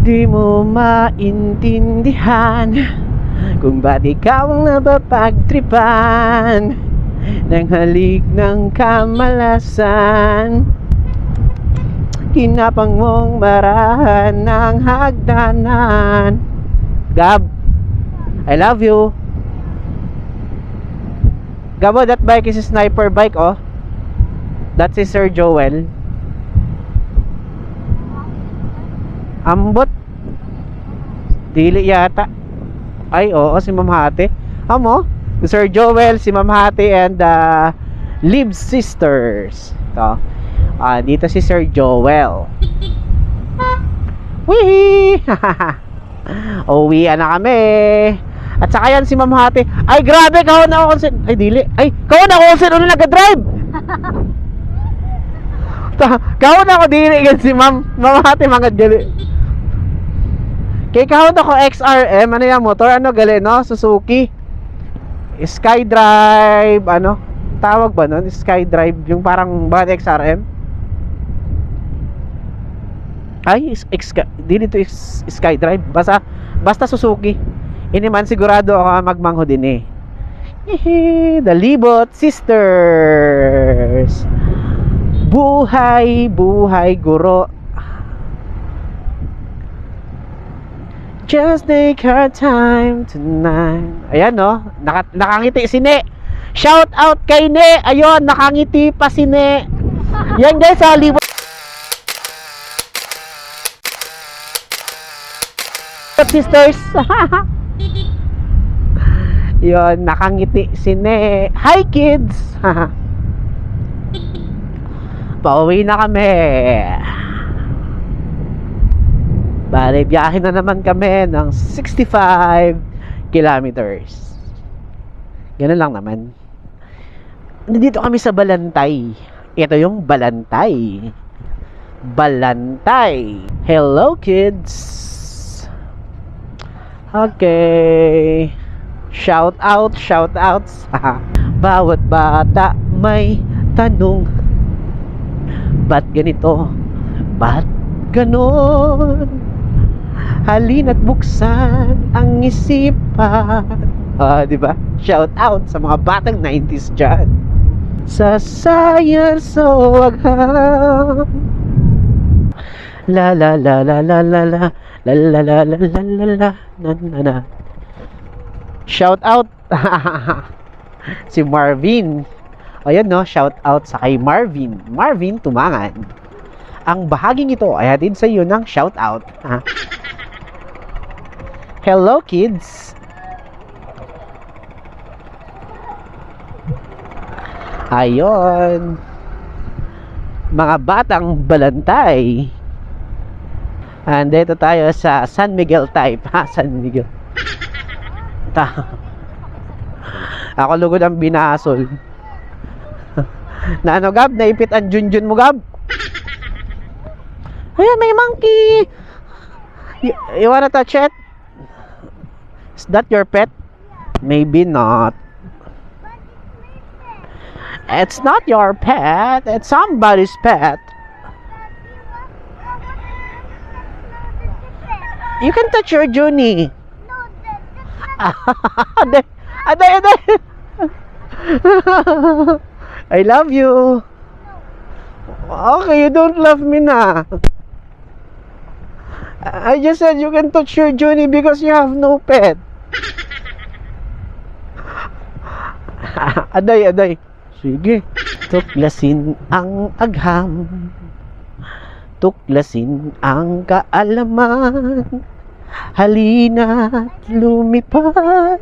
Di mo maintindihan kung ba't ikaw ang napapagtripan ng halik ng kamalasan. Kinapang mong marahan ng hagdanan. Gab, I love you. Gabo, that bike is a sniper bike, oh. That's si Sir Joel. Ambot. Dili yata. Ay, oo, si Ma'am Hati. Amo, si Sir Joel, si Ma'am Hati, and Liv Sisters. Ito. Dito si Sir Joel. Wee! Uwian na kami. At saka yan si Ma'am Hati. Ay, grabe, kahon ako konsen. Ay, dili. Ay, kahon ako konsen. Ano nag-drive? Kahon ako dili yan si Ma'am Hati, mga gali. Kay kahon ako XRM. Ano yan, motor? Ano gali, no? Suzuki Skydrive. Ano? Tawag ba nun? Skydrive. Yung parang bakit XRM? Ay, dito Skydrive. Basta Suzuki. Ini man sigurado ako magmangho din eh. The Libot Sisters. Buhay, buhay guro. Just take our time tonight. Ayan, no? Nakangiti si Ne. Shout out kay Ne. Ayun, nakangiti pa si Ne. Yan guys, sa Libot Sisters. Yun, nakangiti si Ne. Hi kids. Pauwi na kami. Bale, biyahe na naman kami ng 65 kilometers. Ganun lang naman. Nandito kami sa Balantay. Ito yung Balantay. Balantay. Hello kids. Okay. Shout outs. Bawat bata may tanong. Ba't ganito? Ba't ganon? Halina't buksan ang isipan. Diba? Shout out sa mga batang 90s dyan. Sa science o wagham. La la la la la la la la la la la la la la la. Shout out si Marvin. Ayan, no, shout out sa kay Marvin Tumangan. Ang bahaging ito ay hatid sa iyo ng shout out. Hello kids. Ayon, mga batang Balantay. Andito tayo sa San Miguel type. San Miguel. Ako lugod ang binasol. Na ano, Gab? Naipit ang Junjun mo, Gab? Ayan, may monkey. You wanna touch it? Is that your pet? Maybe not. It's not your pet. It's somebody's pet. You can touch your Junie. Aday. I love you. Okay, you don't love me na. I just said you can touch your Junie because you have no pet. Aday. Sige. Tuklasin ang agham. Tuklasin ang kaalaman. Halina't lumipad.